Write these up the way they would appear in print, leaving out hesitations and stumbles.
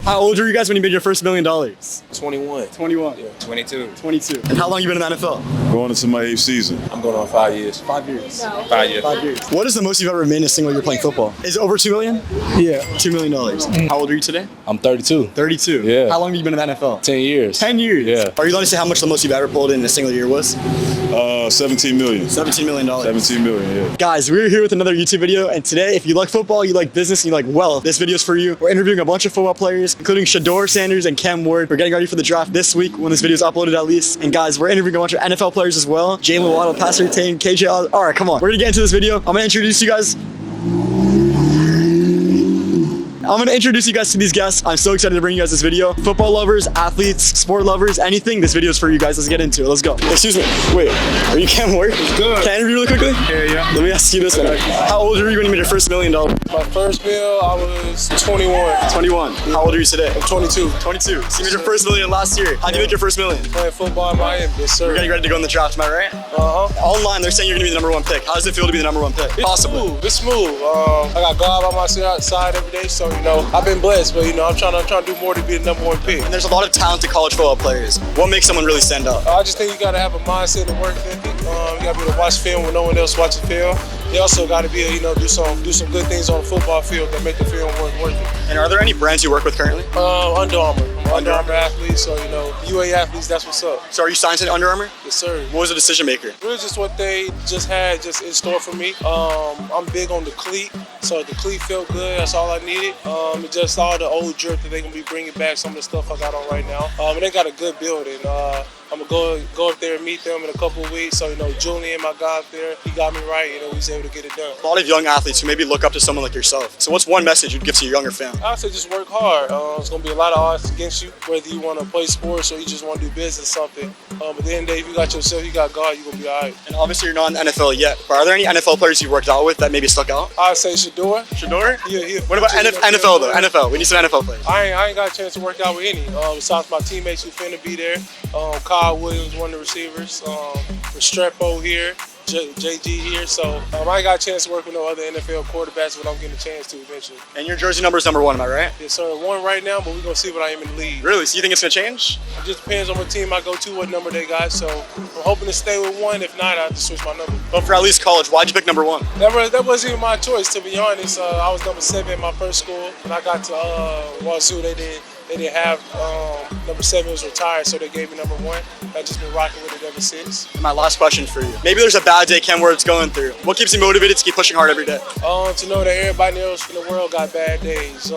How old were you guys when you made your first $1 million? 21. 21. Yeah. 22. 22. And how long you been in the NFL? Going into my 8th season. I'm going on 5 years. 5 years. No. 5 years. 5 years. What is the most you've ever made in a single year playing football? Is it over $2 million? Yeah. $2 million. How old are you today? I'm 32. 32. Yeah. How long have you been in the NFL? 10 years. 10 years. Yeah. Are you allowed to say how much the most you've ever pulled in a single year was? 17 million. $17 million. 17 million, yeah. Guys, we're here with another YouTube video, and today, if you like football, you like business, and you like wealth, this video's for you. We're interviewing a bunch of football players, including Shador Sanders and Cam Ward. We're getting ready for the draft this week when this video's uploaded at least. And guys, we're interviewing a bunch of NFL players as well. Jalen Waddle, Pastor Tain, KJ Osborne. All right, come on. We're gonna get into this video. I'm gonna introduce you guys to these guests. I'm so excited to bring you guys this video. Football lovers, athletes, sport lovers, anything. This video is for you guys. Let's get into it. Let's go. Excuse me. Wait, are you Cam Ward? Good. Can I interview really quickly? Yeah. Let me ask you this one. How old were you when you made your first $1 million? My first bill, I was 21. 21. How old are you today? I'm 22. 22. So you made your first $1 million last year. How'd you make your first $1 million? Playing football in Miami, yes sir. You're getting ready to go in the draft, am I right? Online, they're saying you're gonna be the #1 pick. How does it feel to be the #1 pick? Possibly. It's smooth. I got God by my side every day, so I've been blessed, but I'm trying to do more to be the #1 pick. And there's a lot of talented college football players. What makes someone really stand out? I just think you gotta have a mindset and work ethic. You gotta be able to watch film when no one else watches film. You also gotta be able to do some good things on the football field that make the film worth it. And are there any brands you work with currently? Under Armour. I'm an Under Armour athlete, so UA athletes, that's what's up. So are you signed to Under Armour? Yes, sir. What was the decision maker? Really just what they just had in store for me. I'm big on the cleat, so the cleat felt good. That's all I needed. It's just all the old jerk that they're gonna be bringing back, some of the stuff I got on right now. And they got a good building. I'm gonna go up there and meet them in a couple of weeks. So Julian, my guy up there, he got me right. We was able to get it done. A lot of young athletes who maybe look up to someone like yourself. So what's one message you'd give to your younger fan? I say just work hard. It's gonna be a lot of odds against you, whether you want to play sports or you just want to do business or something. But at the end of the day, if you got yourself, you got God, you're gonna be all right. And obviously you're not in the NFL yet, but are there any NFL players you've worked out with that maybe stuck out? I'd say Shedeur. Shedeur? Yeah. What about NFL though? NFL. We need some NFL players. I ain't got a chance to work out with any. Besides my teammates who finna be there. Kyle Williams, one of the receivers. Restrepo here. JG here, so I ain't got a chance to work with no other NFL quarterbacks, but I'm getting a chance to eventually. And your jersey number is #1, am I right? Yes, sir. 1 right now, but we're gonna see what I am in the league. Really? So you think it's gonna change? It just depends on what team I go to, what number they got. So I'm hoping to stay with 1. If not, I have to switch my number. But for at least college, why'd you pick #1? That wasn't even my choice, to be honest. I was number 7 in my first school. When I got to Wazoo, they didn't have number 7 was retired, so they gave me #1. I've just been rocking with it ever since. And my last question for you. Maybe there's a bad day Cam Ward's going through. What keeps you motivated to keep pushing hard every day? To know that everybody else in the world got bad days.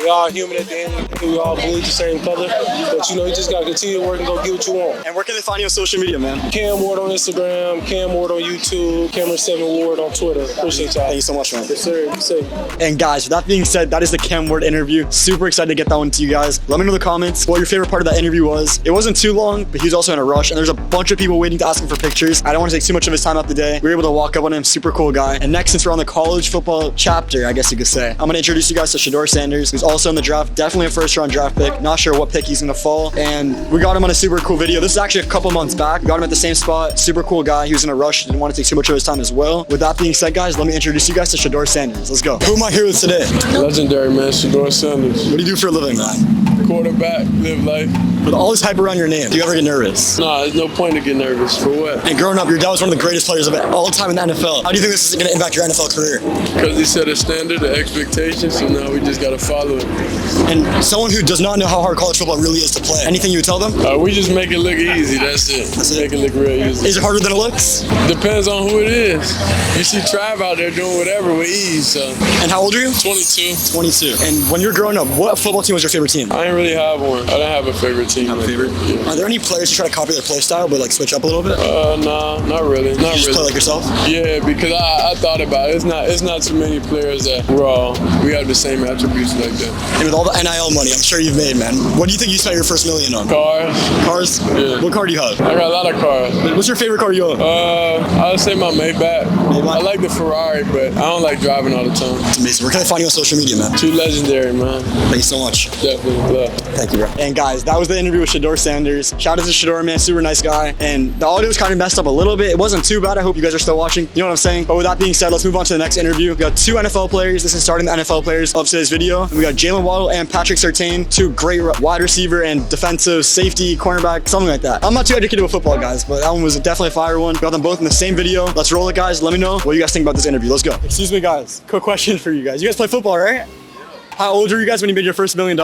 We all human at the end of the day. We all bleed the same color. But you just gotta continue to work and go get what you want. And where can they find you on social media, man? Cam Ward on Instagram, Cam Ward on YouTube, Cameron7 Ward on Twitter. Appreciate y'all. Thank you so much, man. Yes, sir. Be safe. And guys, with that being said, that is the Cam Ward interview. Super excited to get that one to you guys. Let me know in the comments what your favorite part of that interview was. It wasn't too long, but he was also in a rush, and there's a bunch of people waiting to ask him for pictures. I don't want to take too much of his time out the day. We were able to walk up on him, super cool guy. And next, since we're on the college football chapter, I guess you could say, I'm gonna introduce you guys to Shador Sanders, who's also in the draft. Definitely a first-round draft pick. Not sure what pick he's gonna fall. And we got him on a super cool video. This is actually a couple months back. We got him at the same spot. Super cool guy. He was in a rush. Didn't want to take too much of his time as well. With that being said, guys, let me introduce you guys to Shador Sanders. Let's go. Who am I here with today? Legendary, man. Shador Sanders. What do you do for a living, man? Quarterback, live life. With all this hype around your name, do you ever get nervous? Nah, there's no point to get nervous. For what? And growing up, your dad was one of the greatest players of all time in the NFL. How do you think this is going to impact your NFL career? Because he set a standard, an expectation, so now we just got to follow it. And someone who does not know how hard college football really is to play, anything you would tell them? We just make it look easy, that's it. Make it look real easy. Is it harder than it looks? Depends on who it is. You see Trav out there doing whatever with ease, so. And how old are you? 22. 22. And when you're growing up, what football team was your favorite team? I didn't really have one. I didn't have a favorite team. Have a favorite? Yeah. Are there any players who try to copy their play style but switch up a little bit? Nah, not really. You just play like yourself? Yeah, because I thought about it. It's not too many players that we have the same attributes like that. And with all the NIL money I'm sure you've made, man, what do you think you spent your first $1 million on? Cars. Yeah. What car do you have? I got a lot of cars. What's your favorite car you own? I would say my Maybach. I like the Ferrari, but I don't like driving all the time. It's amazing. Where can I find you on social media, man? Too legendary, man. Thank you so much. Definitely. Love. Thank you, bro. And guys, that was the interview with Shador Sanders. Shout out to Shedeur, man, super nice guy. And the audio was kind of messed up a little bit. It wasn't too bad. I hope you guys are still watching. You know what I'm saying? But with that being said, let's move on to the next interview. We got 2 NFL players. This is starting the NFL players of today's video. And we got got Jalen Waddle and Patrick Surtain, two great wide receiver and defensive safety, cornerback, something like that. I'm not too educated with football, guys, but that one was definitely a fire one. Got them both in the same video. Let's roll it, guys. Let me know what you guys think about this interview. Let's go. Excuse me, guys. Quick question for you guys. You guys play football, right? How old were you guys when you made your first $1 million?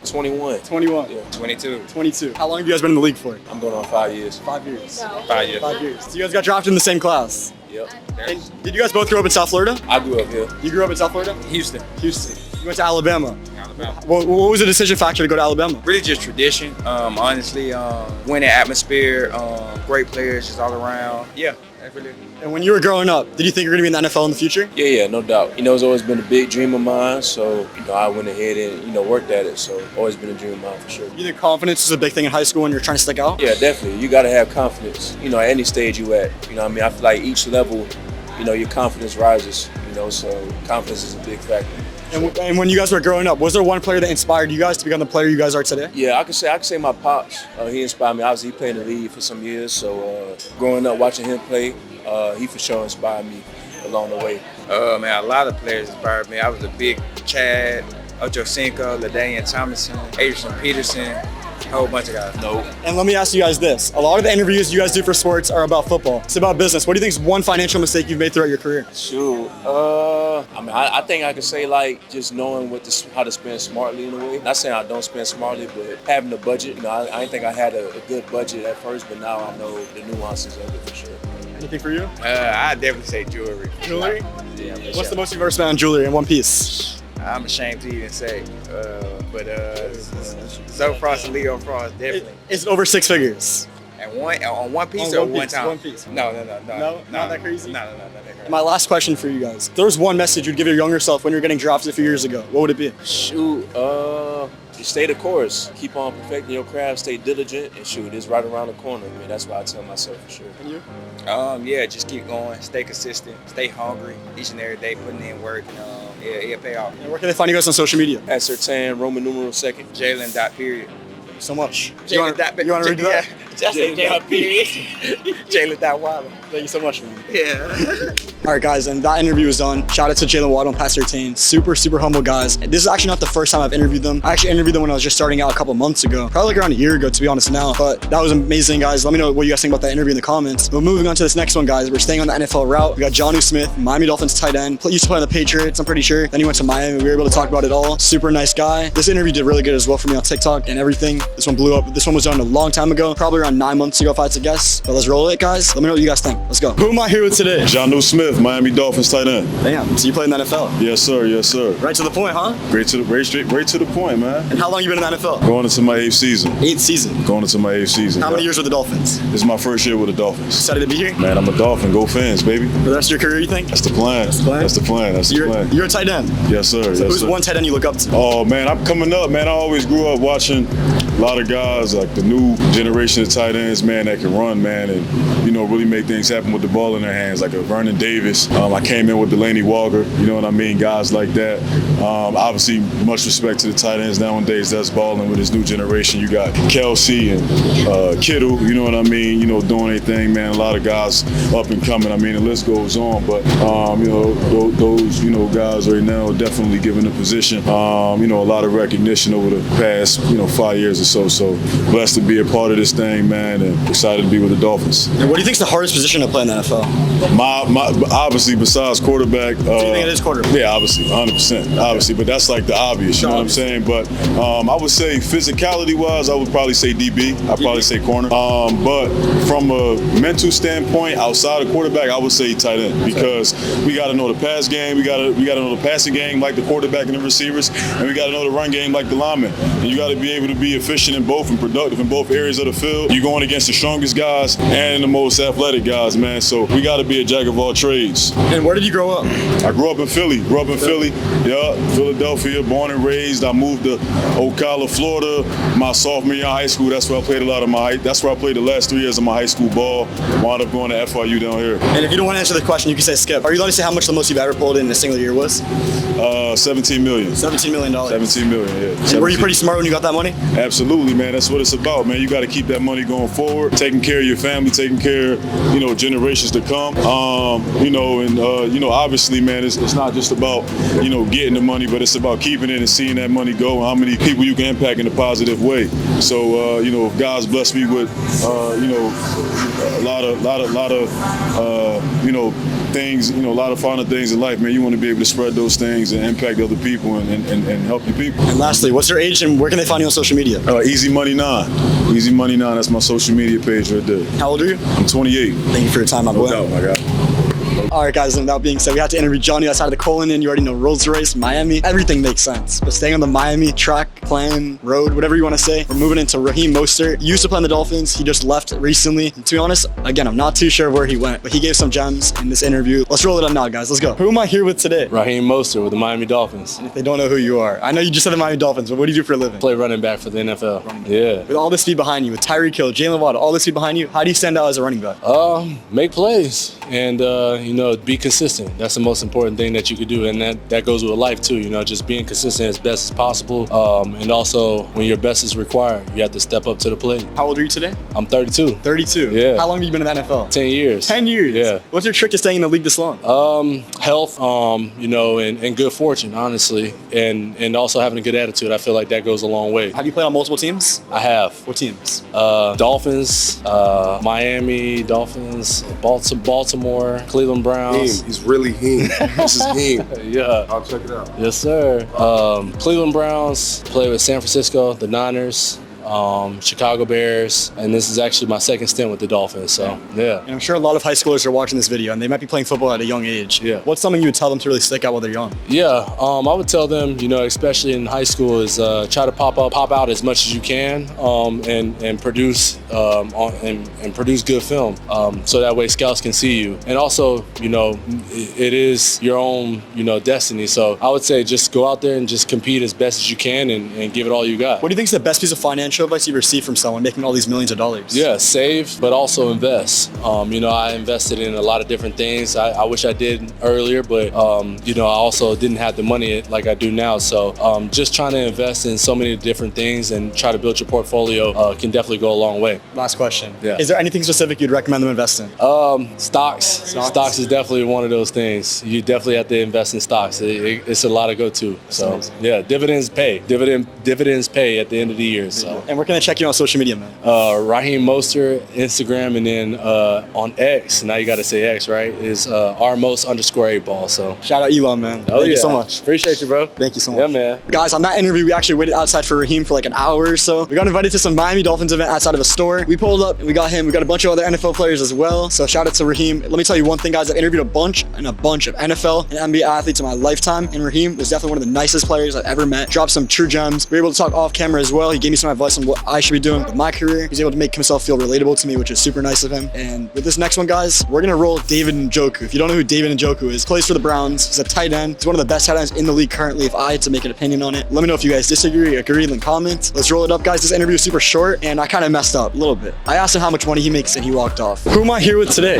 21. 21. Yeah, 22. 22. How long have you guys been in the league for? I'm going on 5 years. 5 years. No. 5 years. 5 years. So you guys got drafted in the same class. Yep. And did you guys both grow up in South Florida? I grew up here. You grew up in South Florida? Houston. Houston. You went to Alabama. Alabama. What was the decision factor to go to Alabama? Really just tradition. Honestly, winning atmosphere, great players just all around. Yeah, that's really. And when you were growing up, did you think you were going to be in the NFL in the future? Yeah, no doubt. It's always been a big dream of mine. So, I went ahead and, worked at it. So, always been a dream of mine for sure. You think confidence is a big thing in high school when you're trying to stick out? Yeah, definitely. You got to have confidence, at any stage you at. I feel like each level, your confidence rises, so confidence is a big factor. And when you guys were growing up, was there one player that inspired you guys to become the player you guys are today? Yeah, I could say my pops. He inspired me. Obviously, he played in the league for some years. So, growing up, watching him play, he for sure inspired me along the way. Man, a lot of players inspired me. I was a big Chad, Ochocinco, LaDainian Thomason, Adrian Peterson, a whole bunch of guys. No. And let me ask you guys this. A lot of the interviews you guys do for sports are about football. It's about business. What do you think is one financial mistake you've made throughout your career? Shoot. I think I could say just knowing how to spend smartly in a way. Not saying I don't spend smartly, but having a budget. I didn't think I had a good budget at first, but now I know the nuances of it for sure. Anything for you? I'd definitely say jewelry. Jewelry? Yeah, for What's sure. the most you've ever spent on jewelry in one piece? I'm ashamed to even say, but Zoe Frost and Leo Frost definitely. Is it over 6 figures? And on one piece On or one one piece, time? one piece. No, Not that crazy? No, not that crazy. And my last question for you guys. If there was one message you'd give your younger self when you were getting drafted a few years ago, what would it be? Shoot. Just stay the course. Keep on perfecting your craft. Stay diligent, and shoot, it's right around the corner. That's what I tell myself for sure. And you? Yeah, just keep going, stay consistent, stay hungry each and every day, putting in work. It'll pay off. And where can they find you guys on social media? At Certain, Roman numeral 2nd. Jalen.period. Thank you so much. You want to read that? Just say Jalen period. Jalen.Waddle. Thank you so much, man. Yeah. All right, guys, and that interview was done. Shout out to Jalen Waddle and Patrick Surtain. Super, super humble guys. This is actually not the first time I've interviewed them. I actually interviewed them when I was just starting out a couple months ago. Probably like around a year ago, to be honest now. But that was amazing, guys. Let me know what you guys think about that interview in the comments. But moving on to this next one, guys. We're staying on the NFL route. We got Jonnu Smith, Miami Dolphins tight end. Used to play on the Patriots, I'm pretty sure. Then he went to Miami. We were able to talk about it all. Super nice guy. This interview did really good as well for me on TikTok and everything. This one blew up. This one was done a long time ago. Probably around 9 months ago, if I had to guess. But let's roll it, guys. Let me know what you guys think. Let's go. Who am I here with today? Jonnu Smith, Miami Dolphins tight end. Damn, so you play in the NFL. Yes, sir. Yes, sir. Right to the point, huh? Right to the point, man. And how long you been in the NFL? Going into my 8th season. 8th season. Going into my 8th season. How many years with the Dolphins? This is my first year with the Dolphins. Excited to be here? Man, I'm a Dolphin. Go fans, baby. For the rest of your career, you think? That's the plan. That's the plan. That's the plan. You're a tight end. Yes, sir. So Yes, who's sir. one tight end you look up to? Oh, man, I'm coming up, man. I always grew up watching a lot of guys, like the new generation of tight ends, man, that can run, man, and, really make things happen with the ball in their hands, like a Vernon Davis. I came in with Delaney Walker, you know what I mean? Guys like that. Obviously, much respect to the tight ends nowadays that's balling with this new generation. You got Kelsey and Kittle, you know what I mean? Doing their thing, man. A lot of guys up and coming. I mean, the list goes on, but, those, guys right now definitely giving the position, a lot of recognition over the past, 5 years or so. So blessed to be a part of this thing, man, and excited to be with the Dolphins. And what do you think is the hardest position to play in the NFL? My obviously, besides quarterback. Do you think it is quarterback? Yeah, obviously, 100%. Obviously, but that's like the obvious, you know what I'm saying? But I would say physicality-wise, I would probably say DB. I'd probably say corner. But from a mental standpoint, outside of quarterback, I would say tight end because we got to know the pass game, we got to know the passing game like the quarterback and the receivers, and we got to know the run game like the linemen. And you got to be able to be efficient in both and productive in both areas of the field. You're going against the strongest guys and the most athletic guys, man. So we got to be a jack of all trades. And where did you grow up? I grew up in Philly. Yeah, Philadelphia, born and raised. I moved to Ocala, Florida, my sophomore year in high school. That's where I played that's where I played the last 3 years of my high school ball. Wound up going to FIU down here. And if you don't want to answer the question, you can say skip. Are you allowed to say how much the most you've ever pulled in a single year was? $17 million. $17 million. $17 million, yeah. So were you pretty smart when you got that money? Absolutely, man. That's what it's about, man. You got to keep that money money going forward, taking care of your family, taking care of, you know, generations to come. You know, and you know, obviously, man, it's not just about, you know, getting the money, but it's about keeping it and seeing that money go and how many people you can impact in a positive way. So, you know, if God's blessed me with, you know, a lot of, you know, things, you know, a lot of finer things in life, man. You want to be able to spread those things and impact other people and help your people. And lastly, what's your age and where can they find you on social media? Easy Money 9. Easy Money 9. That's my social media page right there. How old are you? I'm 28. Thank you for your time, my boy. No doubt, my guy. All right, guys, and that being said, we had to interview Johnny outside of the colon, and you already know Rolls Royce, Miami. Everything makes sense. But staying on the Miami track, plan, road, whatever you want to say, we're moving into Raheem Mostert. He used to play on the Dolphins. He just left recently. And to be honest, again, I'm not too sure where he went, but he gave some gems in this interview. Let's roll it up now, guys. Let's go. Who am I here with today? Raheem Mostert with the Miami Dolphins. If they don't know who you are, I know you just said the Miami Dolphins, but what do you do for a living? Play running back for the NFL. Yeah. With all this speed behind you, with Tyreek Hill, Jalen Waddle, all this speed behind you, how do you stand out as a running back? Make plays and, you know, be consistent. That's the most important thing that you could do. And that goes with life too, you know, just being consistent as best as possible. And also when your best is required, you have to step up to the plate. How old are you today? I'm 32. 32? Yeah. How long have you been in the NFL? 10 years. 10 years? Yeah. What's your trick to staying in the league this long? Health, you know, and good fortune, honestly. And also having a good attitude. I feel like that goes a long way. Have you played on multiple teams? I have. What teams? Dolphins, Miami Dolphins, Baltimore, Cleveland Browns. He's really him. This is him. Yeah. I'll check it out. Yes, sir. Cleveland Browns, played with San Francisco, the Niners, Chicago Bears, and this is actually my second stint with the Dolphins, so yeah. And I'm sure a lot of high schoolers are watching this video and they might be playing football at a young age. Yeah. What's something you would tell them to really stick out while they're young? Yeah, I would tell them, you know, especially in high school, is try to pop out as much as you can, and produce and produce good film, so that way scouts can see you. And also, you know, it is your own, you know, destiny. So I would say just go out there and just compete as best as you can and give it all you got. What do you think is the best piece of financial advice you've received from someone making all these millions of dollars? Yeah, save, but also invest. You know, I invested in a lot of different things. I wish I did earlier, but you know, I also didn't have the money like I do now. So just trying to invest in so many different things and try to build your portfolio can definitely go a long way. Last question. Yeah. Is there anything specific you'd recommend them invest in? Stocks. Stocks is definitely one of those things. You definitely have to invest in stocks. It's a lot to go to. So yeah, dividends pay. Dividends pay at the end of the year. So. And where can I check you on social media, man? Raheem Mostert, Instagram, and then on X, now you got to say X, right, is rmos_8ball. So shout out Elon, man. Thank you so much. Appreciate you, bro. Thank you so much. Yeah, man. Guys, on that interview, we actually waited outside for Raheem for like an hour or so. We got invited to some Miami Dolphins event outside of a store. We pulled up and we got him. We got a bunch of other NFL players as well. So shout out to Raheem. Let me tell you one thing, guys. I've interviewed a bunch of NFL and NBA athletes in my lifetime, and Raheem was definitely one of the nicest players I've ever met. Dropped some true gems. We were able to talk off camera as well. He gave me some advice on what I should be doing with my career. He was able to make himself feel relatable to me, which is super nice of him. And with this next one, guys, we're gonna roll David Njoku. If you don't know who David Njoku is, plays for the Browns. He's a tight end. He's one of the best tight ends in the league currently. If I had to make an opinion on it, let me know if you guys disagree, agree, in the comments. Let's roll it up, guys. This interview is super short, and I kind of messed up a little bit. I asked him how much money he makes, and he walked off. Who am I here with today?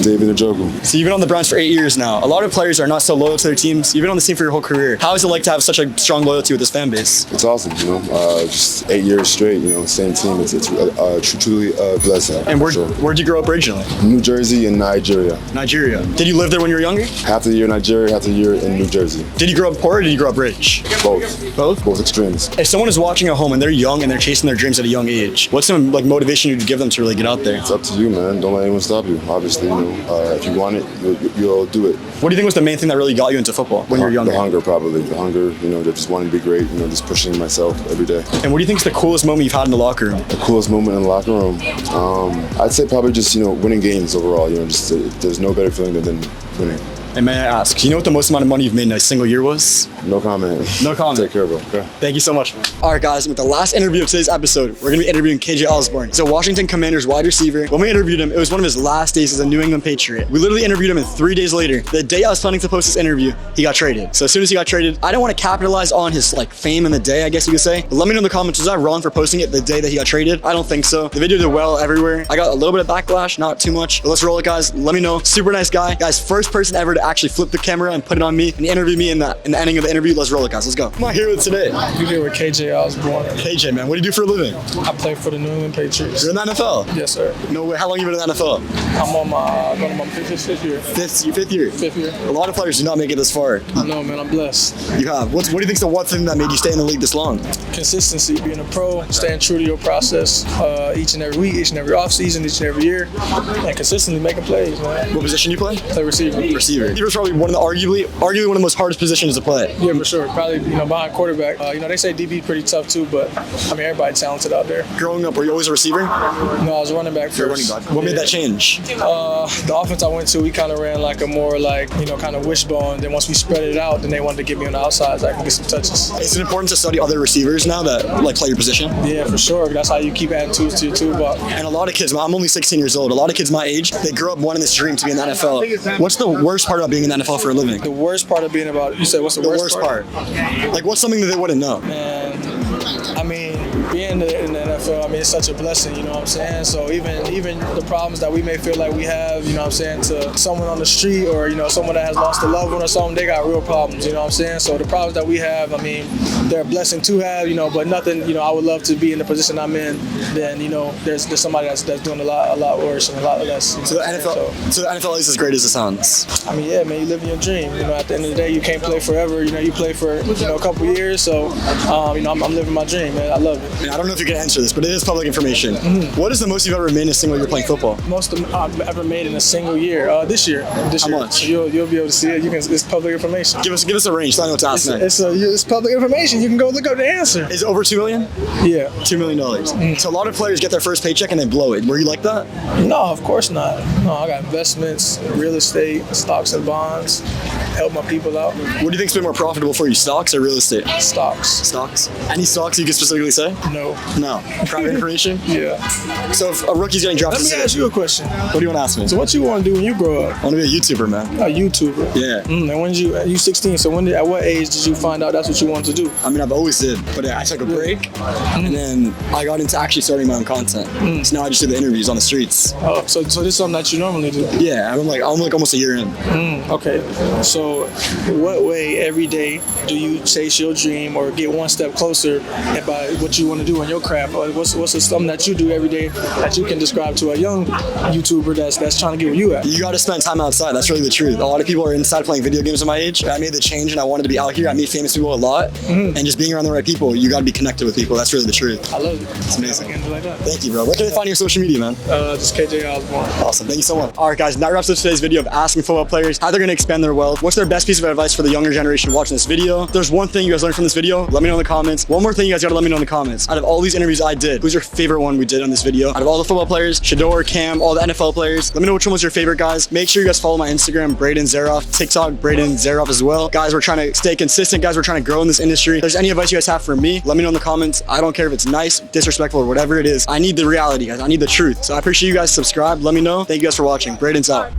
David Njoku. So you've been on the Browns for 8 years now. A lot of players are not so loyal to their teams. You've been on the team for your whole career. How is it like to have such a strong loyalty with this fan base? It's awesome, you know. Just 8 years straight, you know, same team. It's truly a blessing. And where'd you grow up originally? New Jersey and Nigeria. Nigeria. Did you live there when you were younger? Half the year in Nigeria, half the year in New Jersey. Did you grow up poor or did you grow up rich? Both. Both? Both extremes. If someone is watching at home and they're young and they're chasing their dreams at a young age, what's some like motivation you'd give them to really get out there? It's up to you, man. Don't let anyone stop you. Obviously, you know, if you want it, you'll do it. What do you think was the main thing that really got you into football when you were younger? The hunger, probably. The hunger, you know, just wanting to be great, you know, just pushing myself every day. And what do you think is the coolest moment you've had in the locker room? The coolest moment in the locker room? I'd say probably just, you know, winning games overall. You know, just there's no better feeling than winning. And may I ask, do you know what the most amount of money you've made in a single year was? No comment. No comment. Take care, bro. Okay. Thank you so much, man. All right, guys, with the last interview of today's episode, we're going to be interviewing KJ Osborne. He's a Washington Commanders wide receiver. When we interviewed him, it was one of his last days as a New England Patriot. We literally interviewed him, and 3 days later, the day I was planning to post this interview, he got traded. So as soon as he got traded, I don't want to capitalize on his like fame in the day, I guess you could say. But let me know in the comments, was I wrong for posting it the day that he got traded? I don't think so. The video did well everywhere. I got a little bit of backlash, not too much. But let's roll it, guys. Let me know. Super nice guy. Guys, first person ever to actually flip the camera and put it on me and interview me in the ending of the interview. Let's roll it, guys. Let's go. Who am I here with today? You're here with KJ Osborne. KJ, man, what do you do for a living? I play for the New England Patriots. You're in the NFL? Yes, sir. No way. How long have you been in the NFL? I'm on my going to my fifth year. Fifth year? Fifth year. A lot of players do not make it this far. I know, man. I'm blessed. You have. What do you think's the one thing that made you stay in the league this long? Consistency, being a pro, staying true to your process each and every week, each and every offseason, each and every year, and consistently making plays, man. What position you play? Play receiver. Receiver. Receiver's probably one of the arguably one of the most hardest positions to play. Yeah, for sure. Probably, behind quarterback. They say DB pretty tough too, but everybody's talented out there. Growing up, were you always a receiver? No, I was a running back first. Running back. What made that change? The offense I went to, we kind of ran like a more kind of wishbone. Then once we spread it out, then they wanted to get me on the outside so I can get some touches. Is it important to study other receivers now that play your position? Yeah, for sure. That's how you keep adding tools to your toolbox. And a lot of kids, I'm only 16 years old. A lot of kids my age, they grew up wanting this dream to be in the NFL. What's the worst part about being in the NFL for a living? The worst part of being you said what's the worst part? Like, what's something that they wouldn't know? Man, being in the NFL, it's such a blessing, you know what I'm saying? So even the problems that we may feel like we have, you know what I'm saying, to someone on the street or, someone that has lost a loved one or something, they got real problems, you know what I'm saying? So the problems that we have, they're a blessing to have, but nothing, I would love to be in the position I'm in than, there's somebody that's doing a lot worse and a lot less. So the NFL is as great as it sounds. Yeah, man, you living your dream. At the end of the day, you can't play forever. You play for a couple years. So, I'm living my dream, man. I love it. I don't know if you can answer this, but it is public information. Mm-hmm. What is the most you've ever made in a single year playing football? Most I've ever made in a single year. This year. How much? So you'll be able to see it. It's public information. Give us a range. So I know what to ask next. It's public information. You can go look up the answer. Is it over $2 million? Yeah. $2 million. Mm-hmm. So a lot of players get their first paycheck and they blow it. Were you like that? No, of course not. No, I got investments, real estate, stocks and bonds. Help my people out. What do you think's been more profitable for you, stocks or real estate? Stocks. Any stocks you can specifically say? No. Private information? Yeah. So if a rookie's getting drafted, let me ask you a question. What do you want to ask me? So what you want to do when you grow up? I want to be a YouTuber, man. A YouTuber? Yeah. And when you 16? So at what age did you find out that's what you wanted to do? I've always did, but I took a break, and then I got into actually starting my own content. So now I just do the interviews on the streets. Oh, so this is something that you normally do? Yeah, I'm like almost a year in. Okay. So what way every day do you chase your dream or get one step closer about what you want to do in your craft? Or what's something that you do every day that you can describe to a young YouTuber that's trying to get where you at? You got to spend time outside. That's really the truth. A lot of people are inside playing video games at my age. I made the change and I wanted to be out here. I meet famous people a lot, and just being around the right people, you got to be connected with people. That's really the truth. I love it. It's amazing. Like that. Thank you, bro. Where can they find your social media, man? Just KJ Osborne. Awesome. Thank you so much. All right, guys. That wraps up today's video of asking football players how they're going to expand their wealth. What's their best piece of advice for the younger generation watching this video? If there's one thing you guys learned from this video, let me know in the comments. One more thing you guys got to let me know in the comments. Out of all these interviews I did, who's your favorite one we did on this video? Out of all the football players, Shedeur, Cam, all the NFL players, let me know which one was your favorite, guys. Make sure you guys follow my Instagram, Braden Zaroff, TikTok, Braden Zaroff as well. Guys, we're trying to stay consistent. Guys, we're trying to grow in this industry. If there's any advice you guys have for me, let me know in the comments. I don't care if it's nice, disrespectful, or whatever it is. I need the reality, guys. I need the truth. So I appreciate you guys. Subscribe. Let me know. Thank you guys for watching. Braden's out.